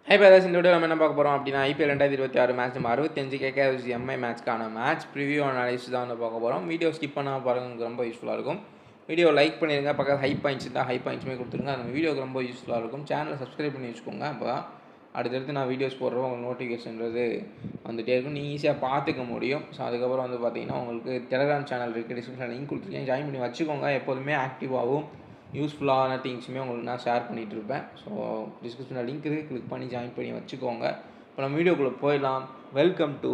High brothers, இந்த video நம்ம என்ன பார்க்க போகிறோம் அப்படின்னா ஐபிஎல் 2026 மேட்ச் நம்ம 65 கேகேஎஃப்சி எம்ஐ மேட்ச்க்கான மேட்ச் ப்ரிவியூ அனாலிசிஸ் தான் வந்து பார்க்க போகிறோம். வீடியோ ஸ்கிப் பண்ணால் பாருங்க, ரொம்ப யூஸ்ஃபுல்லாக இருக்கும். வீடியோ லைக் பண்ணிடுங்க, பக்கத்தில் ஹை பாயிண்ட்ஸ் தான் ஹை பாயிண்ட்ஸுமே கொடுத்துருங்க. அந்த வீடியோக்கு ரொம்ப யூஸ்ஃபுல்லாக இருக்கும். சேனலை சப்ஸ்கிரைப் பண்ணி வச்சுக்கோங்க. அப்போ அடுத்தடுத்து நான் வீடியோஸ் போடுறோம், உங்களுக்கு நோட்டிஃபிகேஷன்றது வந்துகிட்டே இருக்கும், நீங்கள் ஈஸியாக பார்த்துக்க முடியும். ஸோ அதுக்கப்புறம் வந்து பார்த்தீங்கன்னா உங்களுக்கு டெலகிராம் சேனல் இருக்குது, டிஸ்கிரிப்ஷன் லிங்க் கொடுத்துருக்கேன், ஜாயின் பண்ணி வச்சுக்கோங்க. எப்போதுமே ஆக்டிவாகவும் யூஸ்ஃபுல்லான திங்ஸுமே உங்களுக்கு நான் ஷேர் பண்ணிகிட்டு இருப்பேன். ஸோ டிஸ்கிரிப்ஷனில் லிங்க் இருக்குது, கிளிக் பண்ணி ஜாயின் பண்ணி வச்சுக்கோங்க. இப்போ நம்ம வீடியோக்குள்ளே போயிடலாம். வெல்கம் டு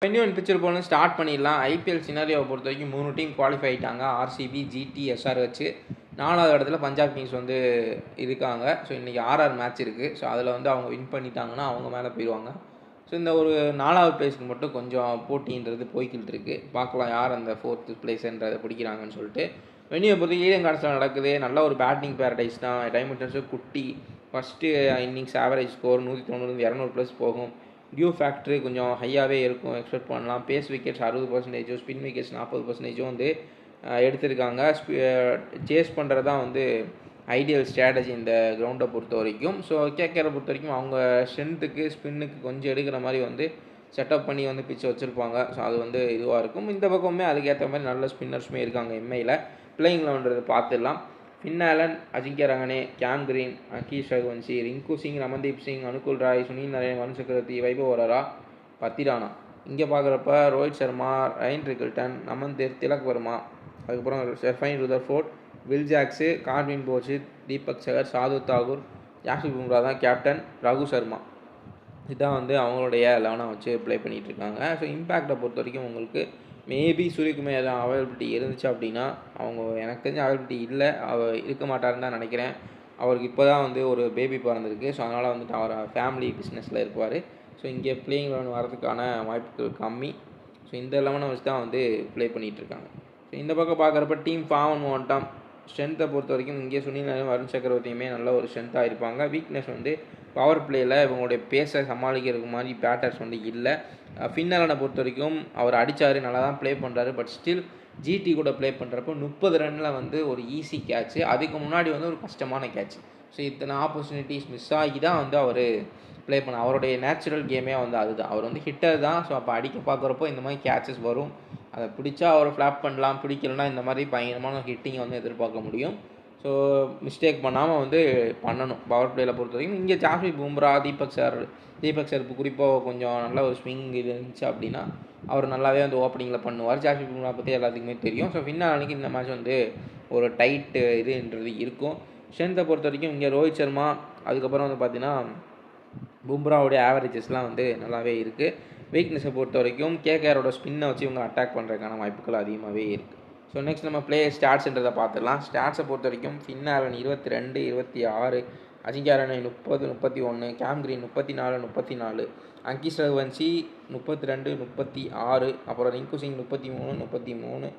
வென்யூன் பிக்சர் போகணும். ஸ்டார்ட் பண்ணிடலாம். ஐபிஎல் சினாரியோவை பொறுத்த வரைக்கும் 3 டீம் குவாலிஃபை ஆகிட்டாங்க. ஆர்சிபி, ஜிடி, எஸ்ஆர் வச்சு 4வது இடத்துல பஞ்சாப் கிங்ஸ் வந்து இருக்காங்க. ஸோ இன்றைக்கி ஆர்ஆர் மேட்ச் இருக்குது. ஸோ அதில் வந்து அவங்க வின் பண்ணிட்டாங்கன்னா அவங்க மேலே போயிடுவாங்க. ஸோ இந்த ஒரு 4வது பிளேஸ்க்கு மட்டும் கொஞ்சம் போட்டின்றது போய்கிட்டு இருக்குது. பார்க்கலாம் யார் அந்த 4th பிளேஸ்ன்றதை பிடிக்கிறாங்கன்னு சொல்லிட்டு. வெனியை பொறுத்து ஈடன் கார்ட்ஸில் நடக்குது. நல்ல ஒரு பேட்டிங் பேரடைஸ் தான். டைமண்டன்ஸு குட்டி. First innings average score 190-200 plus போகும். டியூ ஃபேக்ட்ரி கொஞ்சம் ஹையாகவே இருக்கும், எக்ஸ்பெக்ட் பண்ணலாம். பேஸ் விக்கெட்ஸ் 60%, ஸ்பின் விக்கெட்ஸ் 40% வந்து எடுத்திருக்காங்க. சேஸ் பண்ணுறது தான் வந்து ஐடியல் ஸ்ட்ராட்டஜி இந்த கிரவுண்டை பொறுத்த வரைக்கும். ஸோ கேகேஆரை பொறுத்த வரைக்கும் அவங்க ஸ்ட்ரென்த்துக்கு ஸ்பின்னுக்கு கொஞ்சம் எடுக்கிற மாதிரி வந்து செட்டப் பண்ணி வந்து பிச்சை வச்சுருப்பாங்க. ஸோ அது வந்து இதுவாக இருக்கும். இந்த பக்கமே அதுக்கேற்ற மாதிரி நல்ல ஸ்பின்னர்ஸுமே இருக்காங்க எம்ஐயில். பிளேயிங் லெவன்றது பார்த்துடலாம். Finn Allen, Ajinkya Rahane, Cam Green, Angkrish Raghuvanshi, Rinku Singh, Ramandeep Singh, Anukul Roy, Sunil Narine, Varun Chakravarthy, Vaibhav Arora, Pathirana. இங்கே பார்க்குறப்ப ரோஹித் சர்மா, ரயன் ரிக்கில்டன், நமந்தீர், திலக் வர்மா, அதுக்கப்புறம் Sherfane Rutherford, Will Jacks, Corbin Bosch, Deepak சகர், சாது தாகூர், ஜாஸ்பிரித் பும்ரா தான் கேப்டன், ரகு சர்மா. இதுதான் வந்து அவங்களுடைய 11 வச்சு ப்ளே பண்ணிகிட்ருக்காங்க. ஸோ இம்பேக்டை பொறுத்த வரைக்கும் உங்களுக்கு மேபி சூரியகுமார் எதாவது அவைலபிலிட்டி இருந்துச்சு அப்படின்னா, அவங்க எனக்கு தெரிஞ்ச அவைலபிலிட்டி இல்லை, அவர் இருக்க மாட்டாருன்னு தான் நினைக்கிறேன். அவருக்கு இப்போ தான் வந்து ஒரு பேபி பிறந்திருக்கு. ஸோ அதனால் வந்துட்டு அவர் ஃபேமிலி பிஸ்னஸில் இருப்பார். ஸோ இங்கே பிளேயிங் 11 வரதுக்கான வாய்ப்புகள் கம்மி. ஸோ இந்த 11 வச்சு தான் வந்து ப்ளே பண்ணிகிட்ருக்காங்க. ஸோ இந்த பக்கம் பார்க்குறப்ப டீம் ஃபார்ம் மொமெண்டம் ஸ்ட்ரென்த்தை பொறுத்த வரைக்கும் இங்கே சுனில் நரேன், வருண் சக்கரவர்த்தியுமே நல்ல ஒரு ஸ்ட்ரென்த்தாக இருப்பாங்க. வீக்னஸ் வந்து பவர் பிளேயில் இவங்களுடைய பேஸை சமாளிக்கிறதுக்கு மாதிரி பேட்டர்ஸ் வந்து இல்லை. ஃபின் ஆலனை பொறுத்த வரைக்கும் அவர் அடித்தார், நல்லா தான் ப்ளே பண்ணுறாரு. பட் ஸ்டில் ஜிடி கூட ப்ளே பண்ணுறப்போ 30 ரனில் வந்து ஒரு ஈஸி கேட்ச்சு, அதுக்கு முன்னாடி வந்து ஒரு கஷ்டமான கேட்ச். ஸோ இத்தனை ஆப்பர்ச்சுனிட்டிஸ் மிஸ் ஆகி தான் வந்து அவர் ப்ளே பண்ண. அவருடைய நேச்சுரல் கேமே வந்து அதுதான். அவர் வந்து ஹிட்டர் தான். ஸோ அப்போ அடிக்க பார்க்குறப்போ இந்த மாதிரி கேட்சஸ் வரும். அதை பிடிச்சா அவர் ஃப்ளாப் பண்ணலாம், பிடிக்கலனா இந்த மாதிரி பயங்கரமான ஹிட்டிங்கை வந்து எதிர்பார்க்க முடியும். ஸோ மிஸ்டேக் பண்ணாமல் வந்து பண்ணணும் பவர் பிளேயில் பொறுத்த வரைக்கும். இங்கே ஜாஸ்பிரித் பும்ரா, தீபக் சார் குறிப்பாக கொஞ்சம் நல்ல ஒரு ஸ்விங் இருந்துச்சு அப்படின்னா அவர் நல்லாவே வந்து ஓப்பனிங்கில் பண்ணுவார். ஜாஸ்பிரித் பும்ரா பற்றி எல்லாத்துக்குமே தெரியும். ஸோ ஃபின் ஆலனுக்கு இந்த மேட்ச் வந்து ஒரு டைட்டு இதுன்றது இருக்கும். ஸ்ட்ரென்த்தை பொறுத்த வரைக்கும் இங்கே ரோஹித் சர்மா, அதுக்கப்புறம் வந்து பார்த்திங்கன்னா பும்ராவுடைய ஆவரேஜஸ்லாம் வந்து நல்லாவே இருக்குது. வீக்னஸை பொறுத்த வரைக்கும் கேகேஆரோட ஸ்பின்னை வச்சு இவங்க அட்டாக் பண்ணுறதுக்கான வாய்ப்புகள் அதிகமாகவே இருக்குது. ஸோ நெக்ஸ்ட் நம்ம பிளே ஸ்டாட்ஸ்ன்றதை பார்த்துடலாம். ஸ்டாட்ஸை பொறுத்த வரைக்கும் Finn Allen 22, 26, Ajinkya Rahane 30, 31, Cam Green 34, 34, Angkrish Raghuvanshi 32, 36, அப்புறம் ரிங்கு சிங் 33, 33,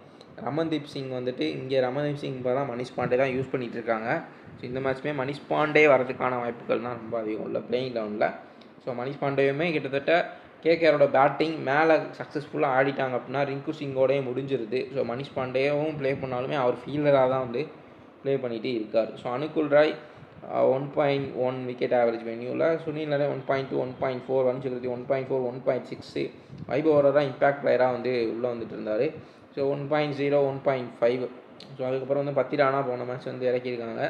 ரமன்தீப் சிங் வந்துட்டு இங்கே ரமன்தீப் சிங் இப்போ தான் மனிஷ் பாண்டே தான் யூஸ் பண்ணிகிட்டு இருக்காங்க. ஸோ இந்த மேட்ச்மே மனிஷ் பாண்டே வரதுக்கான வாய்ப்புகள் தான் ரொம்ப அதிகம் இல்லை பிளேயிங் லெவனில். ஸோ மனிஷ் பாண்டேயுமே கிட்டத்தட்ட கேகேஆரோட பேட்டிங் மேலே சக்ஸஸ்ஃபுல்லாக ஆடிட்டாங்க அப்படின்னா ரிங்கு சிங்கோடையே முடிஞ்சிருது. ஸோ மனிஷ் பாண்டேவும் ப்ளே பண்ணாலுமே அவர் ஃபீல்டராக தான் வந்து ப்ளே பண்ணிகிட்டு இருக்கார். So Anukul Roy 1.1 wicket average வென்யூவில், Sunil Narine 1.2, 1.4, Varun Chakravarthy 1.4, 1.6, Vaibhav ஒராரா impact பிளேயராக வந்து உள்ளே வந்துட்டு இருந்தார். ஸோ 1.0, 1.5. ஸோ அதுக்கப்புறம் வந்து பத்திரானா போன மேட்ச் வந்து இறக்கியிருக்காங்க.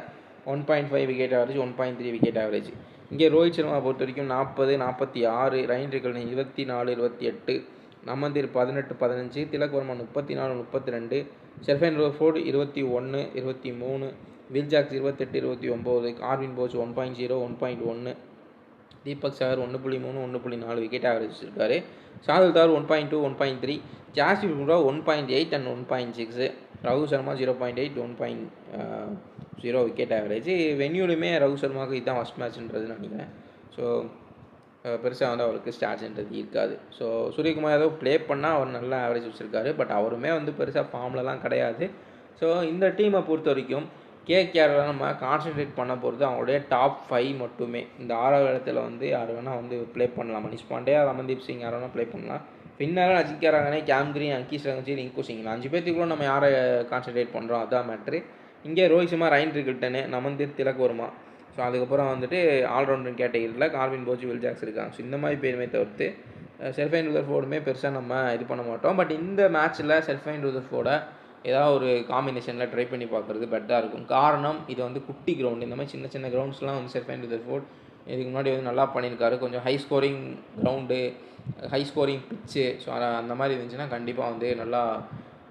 1.5 விக்கெட் ஆவரேஜ், 1.3 விக்கெட் ஆவரேஜ். இங்கே ரோஹித் சர்மா பொறுத்த வரைக்கும் 40, 46, Ryan Rickelton 24, 28, Naman Dhir 18, 15, Tilak Varma 34, 32, Sherfane Rutherford 21, 23, Will Jacks 28, 29, Corbin Bosch 1.0, 1.1, Deepak Chahar 1.3, 1.4 wicket average இருக்கார். Shardul Thakur 1.2, 1.3, Jasprit Bumrah 1.8 and 1.6, Raghu Sharma 0.8, 1.0 wicket average. வென்யூலுமே ரகு சர்மாவுக்கு இதுதான் ஃபஸ்ட் மேட்ச்ன்றது நினைக்கிறேன். ஸோ பெருசாக வந்து அவருக்கு ஸ்டாட்ஸ்ன்றது இருக்காது. ஸோ சூரியகுமார் யாதவ் ப்ளே பண்ணால் அவர் நல்ல ஆவரேஜ் வச்சுருக்காரு. பட் அவருமே வந்து பெருசாக ஃபார்ம்லலாம் கிடையாது. ஸோ இந்த டீமை பொறுத்த வரைக்கும் கேகேஆரில் நம்ம கான்சன்ட்ரேட் பண்ண போகிறது அவங்களுடைய டாப் 5 மட்டுமே. இந்த 6வது இடத்துல வந்து யார் வேணால் வந்து ப்ளே பண்ணலாம். மனிஷ் பாண்டே, ரமன்தீப் சிங் யார் வேணால் ப்ளே பண்ணலாம். பின்னால் அஜிங்கியா ரஹானே, கேம் கிரீன், அங்கீஸ் ரஹானே, ரிங்கு சிங் 5 பேர்த்துக்குள்ள நம்ம யாரை கான்சன்ட்ரேட் பண்ணுறோம் அதான் மேட்ரு. இங்கே Rohit Sharma, Ryan Rickelton, Namandeep, Tilak Varma. So அதுக்கப்புறம் வந்துட்டு ஆல்ரவுண்டர் கேட்டகரியில் கார்வின் போஜ், வில் ஜாக்ஸ் இருக்காங்க. ஸோ இந்த மாதிரி பேருமே தவிர்த்து செல்ஃபைன் ருதர்ஃபோர்டுமே பெருசாக நம்ம இது பண்ண மாட்டோம். பட் இந்த மேட்ச்சில் செல்ஃபைன் ருதர்ஃபோர்டை ஏதாவது ஒரு காம்பினேஷனில் ட்ரை பண்ணி பார்க்குறது பெட்டராக இருக்கும். காரணம் இது வந்து குட்டி கிரவுண்டு. இந்த மாதிரி சின்ன சின்ன கிரவுண்ட்ஸ்லாம் வந்து செல்ஃபைன் ருதர்ஃபோர்ட் இதுக்கு முன்னாடி வந்து நல்லா பண்ணியிருக்காரு. கொஞ்சம் high scoring ground, high scoring பிச்சு. ஸோ அந்த மாதிரி இருந்துச்சுன்னா கண்டிப்பாக வந்து நல்லா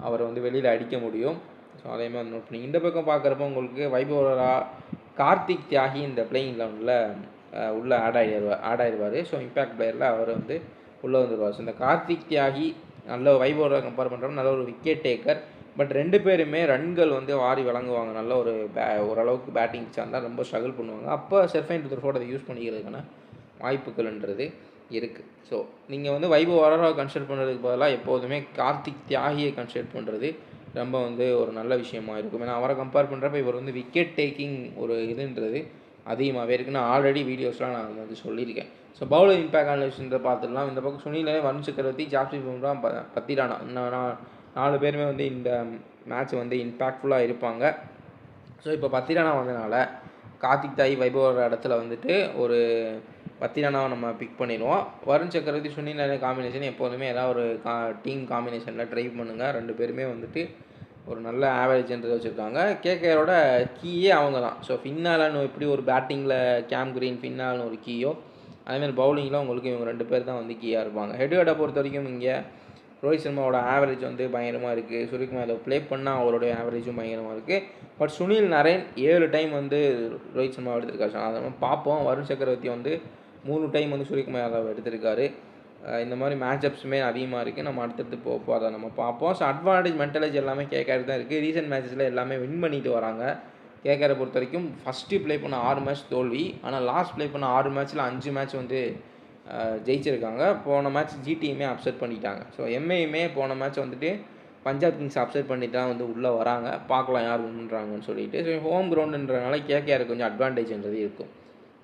அவரை வந்து வெளியில் அடிக்க முடியும். ஸோ அதேமாதிரி வந்து நோட் பண்ணி இந்த பக்கம் பார்க்குறப்ப உங்களுக்கு வைபவரா, கார்த்திக் தியாகி இந்த பிளேயிங் லெவனில் உள்ளே ஆட் ஆகிடுவார். ஸோ இம்பேக்ட் பிளேயரில் அவர் வந்து உள்ளே வந்துடுவார். ஸோ இந்த கார்த்திக் தியாகி நல்ல வைபவரை கம்பேர் பண்ணுறோம், நல்ல ஒரு விக்கெட் டேக்கர். பட் 2 பேருமே ரன்கள் வந்து வாரி வழங்குவாங்க. நல்ல ஒரு ஓரளவுக்கு பேட்டிங் இருந்தால் ரொம்ப ஸ்ட்ரகிள் பண்ணுவாங்க. அப்போ செல்ஃபைன் ருதர்ஃபோர்ட் அதை யூஸ் பண்ணிக்கிறதுக்கான வாய்ப்புகள்ன்றது இருக்குது. ஸோ நீங்கள் வந்து வைபவராக கன்சிடர் பண்ணுறதுக்கு பதிலாக எப்போதுமே கார்த்திக் தியாகியை கன்சிடர் பண்ணுறது ரொம்ப வந்து ஒரு நல்ல விஷயமா இருக்கும். ஏன்னா அவரை கம்பேர் பண்ணுறப்ப இவர் வந்து விக்கெட் டேக்கிங் ஒரு இதுன்றது அதிகமாகவே இருக்குன்னு ஆல்ரெடி வீடியோஸ்லாம் நான் வந்து சொல்லியிருக்கேன். ஸோ பவுலர் இம்பேக்ட் அனலைஸ்ன்றதை பார்த்துடலாம். இந்த பக்கம் சுனில், வருண் சக்கரவர்த்தி, ஜாஸ்பிரித் பும்ரா, பத்தி ராணா 4 பேருமே வந்து இந்த மேட்ச் வந்து இம்பேக்ட்ஃபுல்லாக இருப்பாங்க. ஸோ இப்போ பத்தி ராணா வந்ததுனால கார்த்திக் தாய் வைபவ இடத்துல வந்துட்டு ஒரு பத்தி ராணாவை நம்ம பிக் பண்ணிடுவோம். வருண் சக்கரவர்த்தி, சுனில் நாராயண் காம்பினேஷன் எப்போதுமே ஏதாவது ஒரு டீம் காம்பினேஷனில் ட்ரை பண்ணுங்கள். 2 பேருமே வந்துட்டு ஒரு நல்ல ஆவரேஜ்ன்றது வச்சுருக்காங்க. கேகேஆரோட கீயே அவங்க தான். ஸோ ஃபின்னாலன்னு எப்படி ஒரு பேட்டிங்கில் கேம் கிரீன், ஃபின்னாலன்னு ஒரு கீயோ, அதேமாதிரி பவுலிங்கில் உங்களுக்கு இவங்க 2 பேர் தான் வந்து கீயாக இருப்பாங்க. ஹெட்ஹெட்டை பொறுத்த வரைக்கும் இங்கே ரோஹித் சர்மாவோட ஆவரேஜ் வந்து பயங்கரமாக இருக்குது. சூரியகுமார் யாதவ் ப்ளே பண்ணால் அவருடைய ஆவரேஜும் பயங்கரமாக இருக்குது. பட் சுனில் நாராயண் 7 டைம் வந்து ரோஹித் சர்மா எடுத்திருக்காரு. ஸோ அதை பார்ப்போம். வருண் சக்கரவர்த்தி வந்து 3 டைம் வந்து சூரியகுமார் யாதவ் எடுத்திருக்காரு. இந்த மாதிரி மேட்சப்ஸுமே அதிகமாக இருக்குது. நம்ம அடுத்தடுத்து போக அதை நம்ம பார்ப்போம். ஸோ அட்வான்டேஜ், மென்டலேஜ் எல்லாமே கேகேஆர் தான் இருக்குது. ரீசெண்ட் மேட்சஸில் எல்லாமே வின் பண்ணிட்டு வராங்க. கேகேஆரை பொறுத்த வரைக்கும் ஃபஸ்ட்டு ப்ளே பண்ண 6 மேட்ச் தோல்வி. ஆனால் லாஸ்ட் ப்ளே பண்ண 6 மேட்ச்சில் 5 மேட்ச் வந்து ஜெயிச்சிருக்காங்க. போன மேட்ச் ஜிடியுமே அப்செட் பண்ணிட்டாங்க. ஸோ எம்ஐயுமே போன மேட்ச் வந்துட்டு பஞ்சாப் கிங்ஸ் அப்செட் பண்ணிட்டு தான் வந்து உள்ளே வராங்க. பார்க்கலாம் யார் வின்னுறாங்கன்னு சொல்லிட்டு. ஸோ ஹோம் கிரவுண்டுன்றனால கேகேஆருக்கு கொஞ்சம் அட்வான்டேஜ்ன்றது இருக்கும்.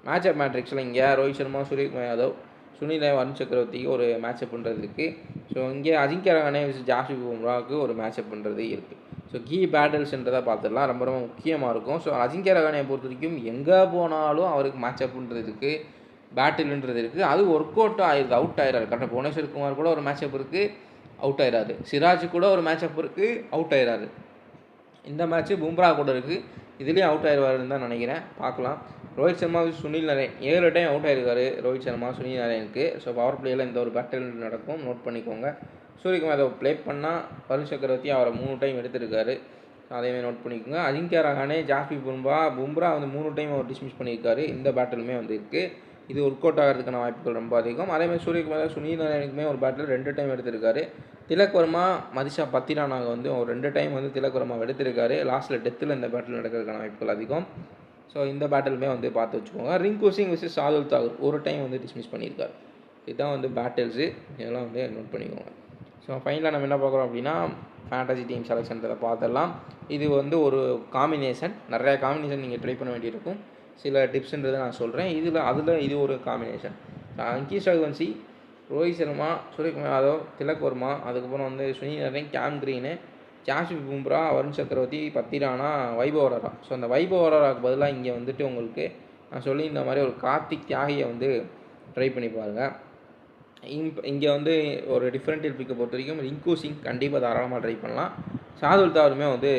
மேட்சப் மேட்ரிக்ஸில் இங்கே ரோஹித் சர்மா, சூரியகுமார் யாதவ், சுனில், வருண் சக்கரவர்த்திக்கு ஒரு மேட்சப் பண்ணுறது இருக்குது. ஸோ இங்கே அஜிங்கியா ரஹானே விஸ் ஜாஸ்பிரித் பும்ராவுக்கு ஒரு மேட்சப் பண்ணுறது இருக்குது. ஸோ கீ பேட்டில்ஸ்ன்றதை பார்த்துடலாம். ரொம்ப ரொம்ப முக்கியமாக இருக்கும். ஸோ அஜிங்கியா ரஹானேயை பொறுத்த வரைக்கும் எங்கே போனாலும் அவருக்கு மேட்சப்ன்றது பேட்டில்ன்றது இருக்குது. அது ஒர்க் அவுட் ஆயிடுது, அவுட் ஆயிடாரு. கரெக்டாக புவனேஸ்வர் குமார் கூட ஒரு மேட்சப் இருக்குது, அவுட் ஆயிடாரு. சிராஜ் கூட ஒரு மேட்சப் இருக்குது, அவுட் ஆயிடாரு. இந்த மேட்ச்சு பும்ரா கூட இருக்குது, இதுலேயும் அவுட் ஆயிடுவாருன்னு தான் நினைக்கிறேன். பார்க்கலாம். Rohit Sharma, Sunil Narine 7 time out ஆயிருக்காரு ரோஹித் சர்மா, சுனில் நாராயணுக்கு. ஸோ பவர் பிளேயில் இந்த ஒரு பேட்டில் நடக்கும், நோட் பண்ணிக்கோங்க. சூரியகுமார் யாதவ் ப்ளே பண்ணால் வருண் சக்கரவர்த்தி அவரை 3 டைம் எடுத்திருக்காரு. அதேமாதிரி நோட் பண்ணிக்கோங்க. அஜிங்கியா ரஹானே, ஜாஸ்பிரித் பும்ரா வந்து 3 டைம் அவர் டிஸ்மிஸ் பண்ணியிருக்காரு. இந்த பேட்டிலுமே வந்து இருக்குது. இது ஒர்க் அவுட் ஆகிறதுக்கான வாய்ப்புகள் ரொம்ப அதிகம். அதேமாதிரி சூரியகுமார், சுனில் நாராயணுக்குமே ஒரு பேட்டில் 2 டைம் எடுத்திருக்காரு. திலக் வர்மா, மதிஷா பத்திரானாக வந்து ஒரு 2 டைம் வந்து திலக் வர்மா எடுத்திருக்காரு. லாஸ்ட்டில் டெத்தில் இந்த பேட்டில் நடக்கிறதுக்கான வாய்ப்புகள் அதிகம். ஸோ இந்த பேட்டிலுமே வந்து பார்த்து வச்சுக்கோங்க. ரிங்கு சிங் விஸ் சாதுல் தாகூர் ஒரு டைம் வந்து டிஸ்மிஸ் பண்ணியிருக்காரு. இதுதான் வந்து பேட்டில்ஸு, இதெல்லாம் வந்து நோட் பண்ணிக்கோங்க. ஸோ ஃபைனலாக நம்ம என்ன பார்க்குறோம் அப்படின்னா ஃபேண்டசி டீம் செலெக்ஷன்றதை பார்த்துடலாம். இது வந்து ஒரு காம்பினேஷன், நிறையா காம்பினேஷன் நீங்கள் ட்ரை பண்ண வேண்டியிருக்கும். சில டிப்ஸுன்றதை நான் சொல்கிறேன். அதில் இது ஒரு காம்பினேஷன். அங்கீஸ் ரகுவன்சி, ரோஹித் சர்மா, சூரியகுமார் யாதவ், திலக் வர்மா, அதுக்கப்புறம் வந்து சுனில் நாராயண், கேம் கிரீனு, ஜாஸ்பிரித் பும்ரா, வருண் சக்கரவர்த்தி, பத்தி ராணா, வைபவ் ஒரோரா. ஸோ அந்த வைபவ் ஒரோராவுக்கு பதிலாக இங்கே வந்துட்டு உங்களுக்கு நான் சொல்லி இந்த மாதிரி ஒரு கார்த்திக் தியாகியை வந்து ட்ரை பண்ணி பாருங்கள். இங்கே வந்து ஒரு டிஃப்ரெண்டில் பிக்கை பொறுத்த வரைக்கும் ரிங்கு சிங் கண்டிப்பாக தாராளமாக ட்ரை பண்ணலாம். சாதுல் தாகூருமே வந்து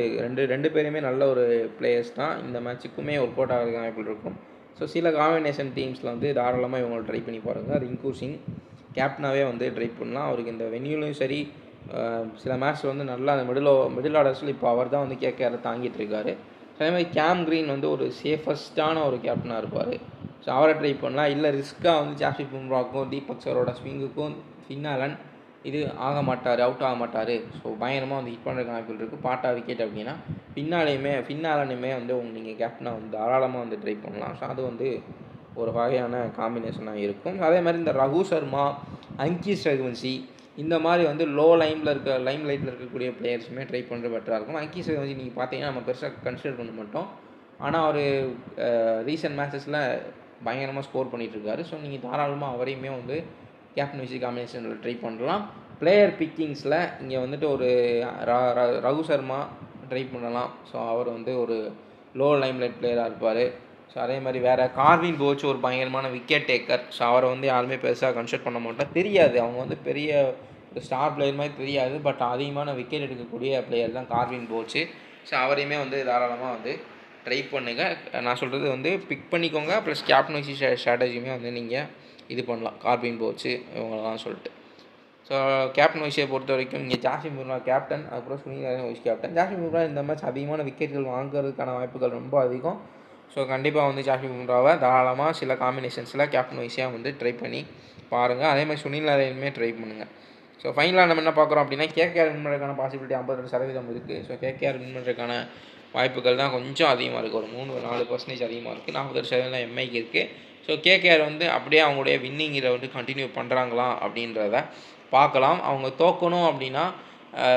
ரெண்டு பேருமே நல்ல ஒரு பிளேயர்ஸ் தான். இந்த மேட்சுக்குமே ஒர்க் அவுட் ஆகிறதுக்கு வாய்ப்புகள் இருக்கும். ஸோ சில காம்பினேஷன் டீம்ஸில் வந்து தாராளமாக இவங்களை ட்ரை பண்ணி பாருங்கள். ரிங்கு சிங் கேப்டனாகவே வந்து ட்ரை பண்ணலாம். அவருக்கு இந்த வென்யூலையும் சரி, சில மேட்ச்சில் வந்து நல்லா அந்த மிடில் ஆர்டர்ஸில் இப்போ அவர் தான் வந்து கேகேஆரை தாங்கிட்டு இருக்காரு. ஸோ அதே மாதிரி கேம் கிரீன் வந்து ஒரு சேஃபஸ்ட்டான ஒரு கேப்டனாக இருப்பார். ஸோ அவரை ட்ரை பண்ணலாம். இல்லை ரிஸ்க்காக வந்து ஜாஸ்பிரித் பும்ராவுக்கும், தீபக் சரோட ஸ்விங்குக்கும், ஃபின்னாலன் இது ஆக மாட்டார், அவுட் ஆக மாட்டார். ஸோ பயங்கரமாக வந்து ஹிட் பண்ணுறதுக்கு வாய்ப்புகள் இருக்குது. பாட்டா விக்கெட் அப்படின்னா ஃபின்னாலனுமே வந்து நீங்கள் கேப்டனாக வந்து தாராளமாக வந்து ட்ரை பண்ணலாம். ஸோ அது வந்து ஒரு வகையான காம்பினேஷனாக இருக்கும். அதே மாதிரி இந்த ரகு சர்மா, அங்கீஸ் ரகுவன்சி இந்த மாதிரி வந்து லைம் லைட்டில் இருக்கக்கூடிய பிளேயர்ஸுமே ட்ரை பண்ணுறது பெட்டராக இருக்கும். அங்கீஸ் ரகுவன்சி நீங்கள் பார்த்தீங்கன்னா நம்ம பெருசாக கன்சிடர் பண்ண மாட்டோம். ஆனால் அவர் ரீசெண்ட் மேட்சஸில் பயங்கரமாக ஸ்கோர் பண்ணிகிட்ருக்காரு. ஸோ நீங்கள் தாராளமாக அவரையுமே வந்து கேப்டன் விசி காம்பினேஷனில் ட்ரை பண்ணலாம். பிளேயர் பிக்கிங்ஸில் இங்கே வந்துட்டு ஒரு ரகு சர்மா ட்ரை பண்ணலாம். ஸோ அவர் வந்து ஒரு லோ லைம்லைட் பிளேயராக இருப்பார். ஸோ அதே மாதிரி வேறு கார்வின் போச் ஒரு பயங்கரமான விக்கெட் டேக்கர். ஸோ அவரை வந்து யாருமே பெருசாக கன்சிடர் பண்ண மாட்டோம். தெரியாது, அவங்க வந்து பெரிய ஒரு ஸ்டார் பிளேயர் மாதிரி தெரியாது. பட் அதிகமான விக்கெட் எடுக்கக்கூடிய பிளேயர் தான் கார்வின் போச்சு. ஸோ அவரையுமே வந்து தாராளமாக வந்து ட்ரை பண்ணுங்கள். நான் சொல்கிறது வந்து பிக் பண்ணிக்கோங்க. ப்ளஸ் கேப்டன்சி ஸ்ட்ராட்டஜியுமே வந்து நீங்கள் இது பண்ணலாம், கார்வின் போச்சு இவங்களெல்லாம் சொல்லிட்டு. ஸோ கேப்டன் வைஸை பொறுத்த வரைக்கும் இங்கே ஜாஸ்மின் பும்ரா கேப்டன், அதுக்கப்புறம் Sunil Narayan vice captain. Jasmine Bumrah இந்த மேட்ச் அதிகமான விக்கெட்டுகள் வாங்குறதுக்கான வாய்ப்புகள் ரொம்ப அதிகம். ஸோ கண்டிப்பாக வந்து ஜாஸ்மின் பும்ராவை தாராளமாக சில காம்பினேஷன்ஸில் கேப்டன் வைஸாக வந்து ட்ரை பண்ணி பாருங்கள். அதே மாதிரி சுனில் நாராயணுமே ட்ரை பண்ணுங்கள். ஸோ ஃபைனலாக நம்ம என்ன பார்க்குறோம் அப்படின்னா, கேகேஆர் வின் பண்ணுறதுக்கான பாசிபிலிட்டி 52% இருக்குது. ஸோ கேகேஆர் வின் பண்ணுறதுக்கான வாய்ப்புகள் தான் கொஞ்சம் அதிகமாக இருக்குது. ஒரு 3-4% அதிகமாக இருக்குது. 42% எம்ஐக்கு இருக்குது. ஸோ கேகேஆர் வந்து அப்படியே அவங்களுடைய வின்னிங்கில் வந்து கண்டினியூ பண்ணுறாங்களா அப்படின்றத பார்க்கலாம். அவங்க தோக்கணும் அப்படின்னா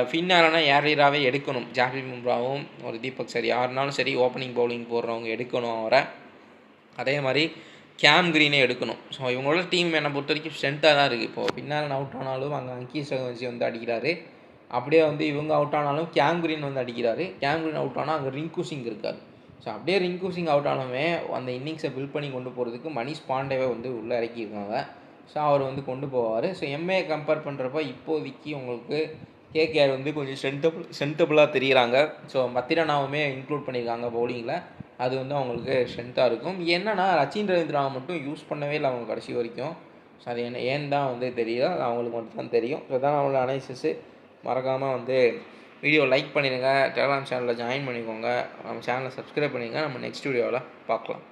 ஃபின்னாரான ஏர்லியராகவே எடுக்கணும். ஜாஸ்மின் பும்ராவும் ஒரு தீபக் சரி யாருனாலும் சரி ஓப்பனிங் பவுலிங் போடுறவங்க எடுக்கணும் அவரை. அதே மாதிரி கேம் கிரீனே எடுக்கணும். ஸோ இவங்களோட டீம் என்னை பொறுத்த வரைக்கும் ஸ்ட்ரென்த்தாக தான் இருக்குது. இப்போது பின்னாரன் அவுட் ஆனாலும் அங்கே அங்கீஸ் ரகுவன்சி வந்து அடிக்கிறாரு. அப்படியே வந்து இவங்க அவுட் ஆனாலும் கேம் கிரீன் வந்து அடிக்கிறாரு. கேம் கிரீன் அவுட் ஆனால் அங்கே ரிங்கு சிங் இருக்கார். ஸோ அப்படியே ரிங்கு சிங் அவுட் ஆனாலுமே அந்த இன்னிங்ஸை பில்ட் பண்ணி கொண்டு போகிறதுக்கு மணிஷ் பாண்டேவை வந்து உள்ளே இறக்கியிருக்காங்க. ஸோ அவர் வந்து கொண்டு போவார். ஸோ எம்ஏ கம்பேர் பண்ணுறப்ப இப்போதைக்கு உங்களுக்கு கேகேஆர் வந்து கொஞ்சம் ஸ்ட்ரென்த்தபுளாக தெரிகிறாங்க. ஸோ மத்திரனாவுமே இன்க்ளூட் பண்ணியிருக்காங்க பவுலிங்கில். அது வந்து அவங்களுக்கு ஸ்ட்ரென்த்தாக இருக்கும். என்னென்னா ரச்சின் ரவீந்திராவை மட்டும் யூஸ் பண்ணவே இல்லை அவங்க கடைசி வரைக்கும். ஸோ அது ஏன் தான் வந்து தெரியல, அது அவங்களுக்கு மட்டும் தான் தெரியும். ஸோ தான் அவங்களோட அனாலிசிஸு. மறக்காமல் வந்து வீடியோ லைக் பண்ணிடுங்க, டெலிகிராம் சேனலில் ஜாயின் பண்ணிக்கோங்க, நம்ம சேனலை சப்ஸ்கிரைப் பண்ணிடுங்க. நம்ம நெக்ஸ்ட் வீடியோவில் பார்க்கலாம்.